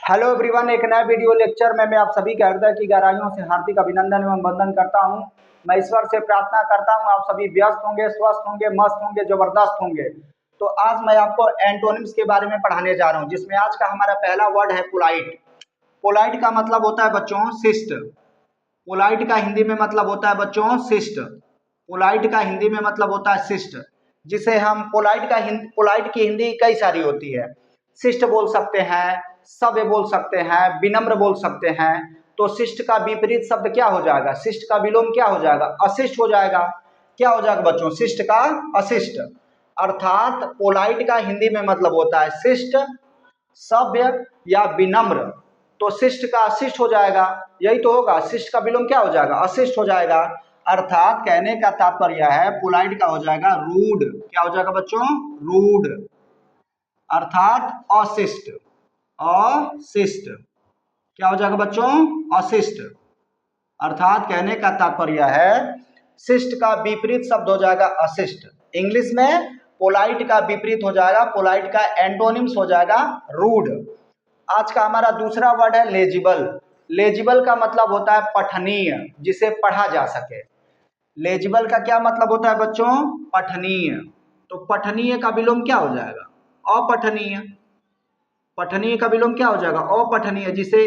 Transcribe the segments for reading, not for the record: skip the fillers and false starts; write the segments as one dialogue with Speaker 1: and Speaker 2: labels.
Speaker 1: Hello everyone, एक नया video lecture में मैं आप सभी के हृदय की गहराइयों से हार्दिक अभिनंदन एवं वंदन करता हूं। मैं ईश्वर से प्रार्थना करता हूं आप सभी व्यस्त होंगे, स्वस्थ होंगे, मस्त होंगे, जबरदस्त होंगे। तो आज मैं आपको एंटोनिम्स के बारे में पढ़ाने जा रहा हूं, जिसमें आज का हमारा पहला वर्ड है पोलाइट। पोलाइट का मतलब होता है बच्चों शिष्ट। पोलाइट का हिंदी में मतलब होता है बच्चों शिष्ट। पोलाइट का हिंदी में मतलब होता है शिष्ट, जिसे हम पोलाइट की हिंदी कई सारी होती है। शिष्ट बोल सकते हैं, सभ्य बोल सकते हैं, विनम्र बोल सकते हैं। तो शिष्ट का विपरीत शब्द क्या हो जाएगा? शिष्ट का विलोम क्या हो जाएगा? अशिष्ट हो जाएगा। क्या हो जाएगा बच्चों? शिष्ट का अशिष्ट। अर्थात पोलाइट का हिंदी में मतलब होता है शिष्ट, सभ्य या विनम्र। तो शिष्ट का अशिष्ट हो जाएगा, यही तो होगा। शिष्ट का विलोम क्या हो जाएगा? अशिष्ट हो जाएगा। अर्थात कहने का तात्पर्य है पोलाइट का हो जाएगा रूड। क्या हो जाएगा बच्चों? रूड, अर्थात अशिष्ट। अशिष्ट क्या हो जाएगा बच्चों? अशिष्ट। अर्थात कहने का तात्पर्य है शिष्ट का विपरीत शब्द हो जाएगा अशिष्ट। इंग्लिश में पोलाइट का विपरीत हो जाएगा, पोलाइट का एंटोनिम्स हो जाएगा रूड। आज का हमारा दूसरा वर्ड है लेजिबल। लेजिबल का मतलब होता है पठनीय, जिसे पढ़ा जा सके। लेजिबल का क्या मतलब होता है बच्चों? पठनीय। तो पठनीय का विलोम क्या हो जाएगा? अपठनीय। पठनीय का विलोम क्या हो जाएगा? अपठनीय। जिसे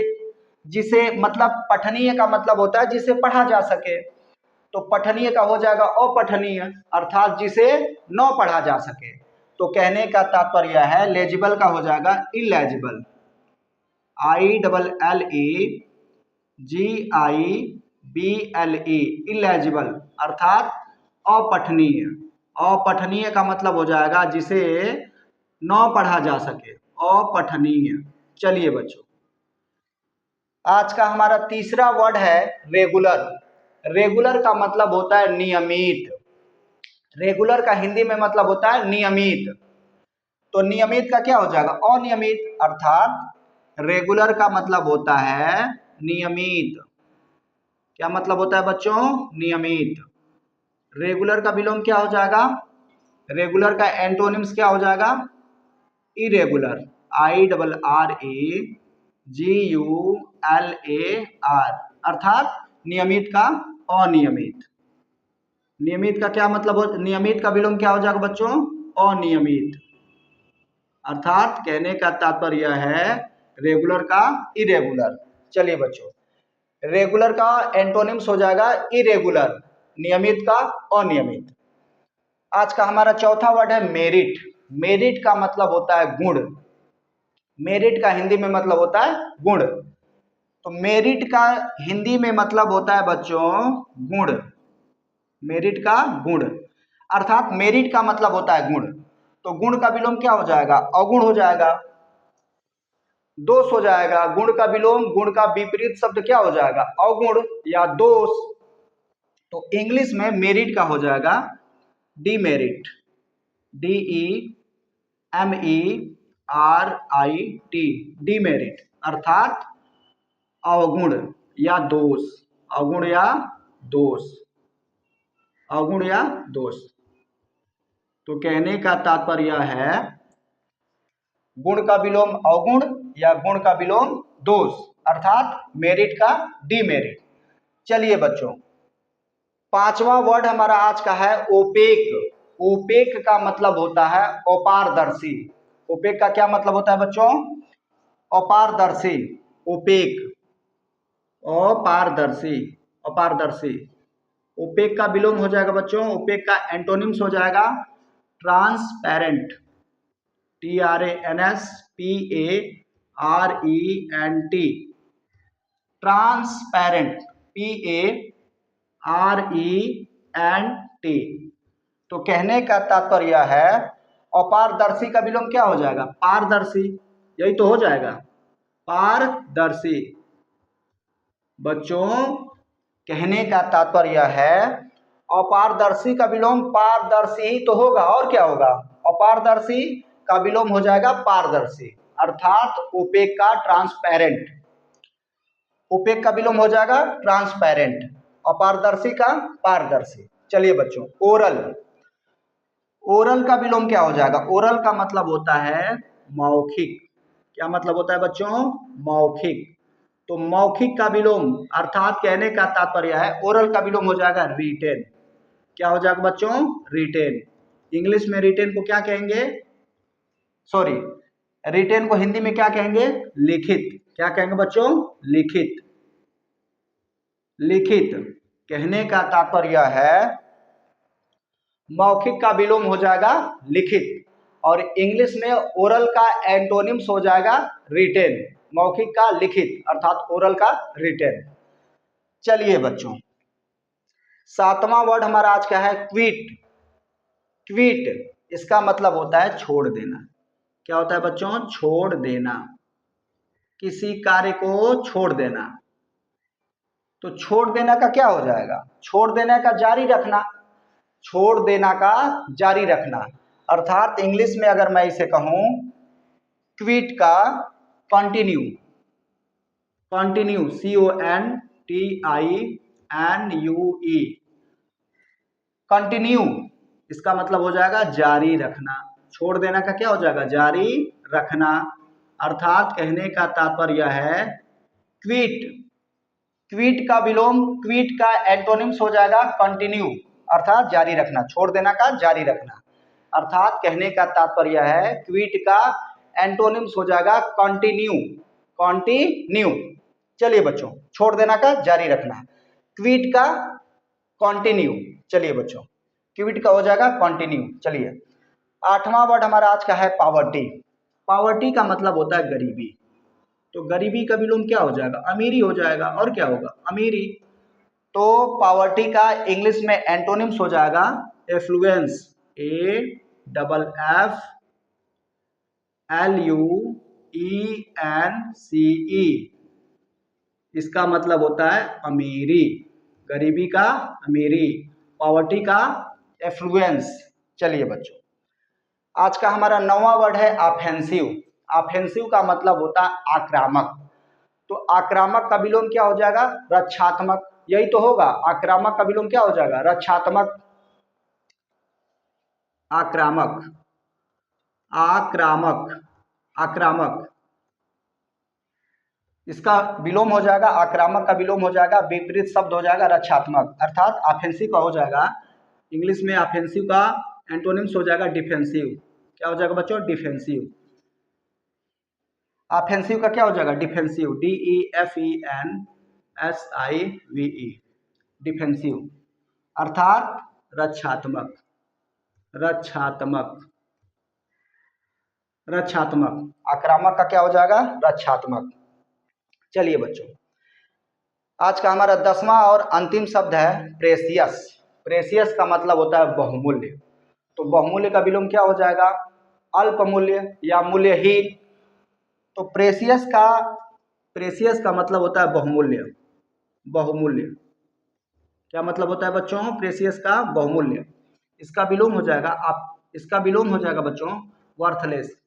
Speaker 1: जिसे मतलब पठनीय का मतलब होता है जिसे पढ़ा जा सके। तो पठनीय का हो जाएगा अपठनीय, अर्थात जिसे न पढ़ा जा सके। तो कहने का तात्पर्य है लेजिबल का हो जाएगा इलेजिबल। ILLEGIBLE, इलेजिबल, अर्थात अपठनीय। अपठनीय का मतलब हो जाएगा जिसे न पढ़ा जा सके, अपठनीय। चलिए बच्चों, आज का हमारा तीसरा वर्ड है रेगुलर। रेगुलर का मतलब होता है नियमित। रेगुलर का हिंदी में मतलब होता है नियमित। तो नियमित का क्या हो जाएगा? अनियमित। अर्थात रेगुलर का मतलब होता है नियमित। क्या मतलब होता है बच्चों? नियमित। रेगुलर का विलोम क्या हो जाएगा? रेगुलर का एंटोनिम्स क्या हो जाएगा? इरेगुलर। IRREGULAR, अर्थात नियमित का अनियमित। नियमित का क्या मतलब हो? नियमित का विलोम क्या हो जाएगा बच्चों? अनियमित। अर्थात कहने का तात्पर्य है रेगुलर का इरेगुलर। चलिए बच्चों, रेगुलर का एंटोनिम्स हो जाएगा इरेगुलर, नियमित का अनियमित। आज का हमारा चौथा वर्ड है मेरिट। मेरिट का मतलब होता है गुण। मेरिट का हिंदी में मतलब होता है गुण। तो मेरिट का हिंदी में मतलब होता है बच्चों गुण। मेरिट का गुण, अर्थात मेरिट का मतलब होता है गुण। तो गुण का विलोम क्या हो जाएगा? अगुण हो जाएगा, दोष हो जाएगा। गुण का विलोम, गुण का विपरीत शब्द क्या हो जाएगा? अगुण या दोष। तो इंग्लिश में मेरिट का हो जाएगा डीमेरिट। DEMERIT, डीमेरिट, अर्थात अवगुण या दोष। अवगुण या दोष, अवगुण या दोष। तो कहने का तात्पर्य है गुण का विलोम अवगुण या गुण का विलोम दोष, अर्थात मेरिट का डीमेरिट। चलिए बच्चों, पांचवा वर्ड हमारा आज का है ओपेक। ओपेक का मतलब होता है अपारदर्शी। ओपेक का क्या मतलब होता है बच्चों? अपारदर्शी। ओपेक, अपारदर्शी, अपारदर्शी। ओपेक का विलोम हो जाएगा बच्चों, ओपेक का एंटोनिम्स हो जाएगा ट्रांसपेरेंट। TRANSPARENT, transparent. PARENT। तो कहने का तात्पर्य है अपारदर्शी का विलोम क्या हो जाएगा? पारदर्शी। यही तो हो जाएगा, पारदर्शी। बच्चों, कहने का तात्पर्य है अपारदर्शी का विलोम पारदर्शी ही तो होगा, और क्या होगा? अपारदर्शी का विलोम हो जाएगा पारदर्शी, अर्थात ओपेक का ट्रांसपेरेंट। ओपेक का विलोम हो जाएगा ट्रांसपेरेंट, अपारदर्शी का पारदर्शी। चलिए बच्चों, ओरल। ओरल का विलोम क्या हो जाएगा? ओरल का मतलब होता है मौखिक। क्या मतलब होता है बच्चों? मौखिक। तो मौखिक का विलोम अर्थात कहने का तात्पर्य है ओरल का विलोम हो जाएगा रिटेन। क्या हो जाएगा बच्चों? रिटेन। इंग्लिश में रिटेन को क्या कहेंगे? सॉरी, रिटेन को हिंदी में क्या कहेंगे? लिखित। क्या कहेंगे बच्चों? लिखित। लिखित कहने का तात्पर्य है मौखिक का विलोम हो जाएगा लिखित, और इंग्लिश में ओरल का एंटोनिम्स हो जाएगा रिटेन। मौखिक का लिखित अर्थात ओरल का रिटेन। चलिए बच्चों, 7वां वर्ड हमारा आज का है क्विट। क्विट इसका मतलब होता है छोड़ देना। क्या होता है बच्चों? छोड़ देना, किसी कार्य को छोड़ देना। तो छोड़ देना का क्या हो जाएगा? छोड़ देने का जारी रखना। छोड़ देना का जारी रखना अर्थात इंग्लिश में अगर मैं इसे कहूं क्विट का कंटिन्यू। Continue CONTINUE। कंटिन्यू इसका मतलब हो जाएगा जारी रखना। छोड़ देना का क्या हो जाएगा? जारी रखना। अर्थात कहने का तात्पर्य है क्विट। क्विट का विलोम, क्विट का एंटोनिम्स हो जाएगा कंटिन्यू अर्थात जारी रखना। छोड़ देना का जारी रखना। अर्थात कहने का तात्पर्य है क्विट का एंटोनिम्स हो जाएगा कंटिन्यू। कंटिन्यू। चलिए बच्चों, छोड़ देना का जारी रखना, क्विट का कंटिन्यू। चलिए बच्चों, क्विट का हो जाएगा कंटिन्यू। चलिए 8वां वर्ड हमारा आज का है पॉवर्टी। पॉवर्टी का मतलब होता है गरीबी। तो गरीबी का विलोम क्या हो जाएगा? अमीरी हो जाएगा। और क्या होगा? अमीरी। तो पॉवर्टी का इंग्लिश में एंटोनिम्स हो जाएगा एफ्लुएंस। AFFLUENCE। इसका मतलब होता है अमीरी। गरीबी का अमीरी, पॉवर्टी का एफ्लुएंस। चलिए बच्चों, आज का हमारा 9वां वर्ड है ऑफेंसिव। ऑफेंसिव का मतलब होता है आक्रामक। तो आक्रामक का विलोम क्या हो जाएगा? रक्षात्मक। यही तो होगा, आक्रामक का विलोम क्या हो जाएगा? रक्षात्मक। आक्रामक। आक्रामक। आक्रामक इसका विलोम हो जाएगा, आक्रामक का विलोम हो जाएगा, विपरीत शब्द हो जाएगा रक्षात्मक। अर्थात ऑफेंसिव का हो जाएगा इंग्लिश में, ऑफेंसिव का एंटोनिम्स हो जाएगा डिफेंसिव। क्या हो जाएगा बच्चों? डिफेंसिव। ऑफेंसिव का क्या हो जाएगा? डिफेंसिव। DEFENSIVE। डिफेंसिव अर्थात रक्षात्मक। रक्षात्मक। रक्षात्मक। आक्रामक का क्या हो जाएगा? रक्षात्मक। चलिए बच्चों, आज का हमारा 10वां और अंतिम शब्द है प्रेसियस। प्रेसियस का मतलब होता है बहुमूल्य। तो बहुमूल्य का विलोम क्या हो जाएगा? अल्पमूल्य या मूल्यहीन। तो प्रेसियस का मतलब होता है बहुमूल्य। बहुमूल्य क्या मतलब होता है बच्चों? प्रेसियस का बहुमूल्य। इसका विलोम हो जाएगा इसका विलोम हो जाएगा बच्चों वर्थलेस।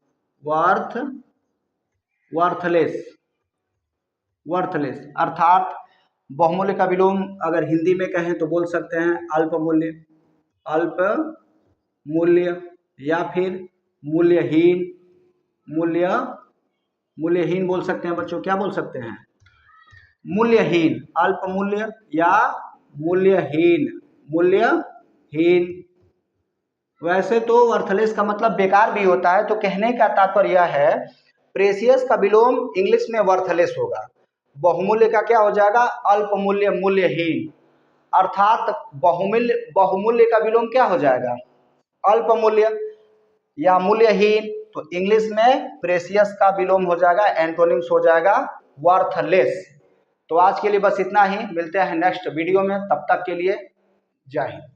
Speaker 1: वर्थलेस। वर्थलेस अर्थात बहुमूल्य का विलोम अगर हिंदी में कहें तो बोल सकते हैं अल्पमूल्य। अल्प मूल्य या फिर मूल्यहीन। मूल्यहीन बोल सकते हैं बच्चों। क्या बोल सकते हैं? मूल्यहीन। अल्पमूल्य या मूल्यहीन। मूल्यहीन। वैसे तो वर्थलेस का मतलब बेकार भी होता है। तो कहने का तात्पर्य है प्रेसियस का विलोम इंग्लिश में वर्थलेस होगा। बहुमूल्य का क्या हो जाएगा? अल्पमूल्य, मूल्यहीन। अर्थात बहुमूल्य का विलोम क्या हो जाएगा? अल्पमूल्य या मूल्यहीन। तो इंग्लिश में प्रेसियस का विलोम हो जाएगा, एंटोनिम्स हो जाएगा वर्थलेस। तो आज के लिए बस इतना ही। मिलते हैं नेक्स्ट वीडियो में, तब तक के लिए जय हिंद।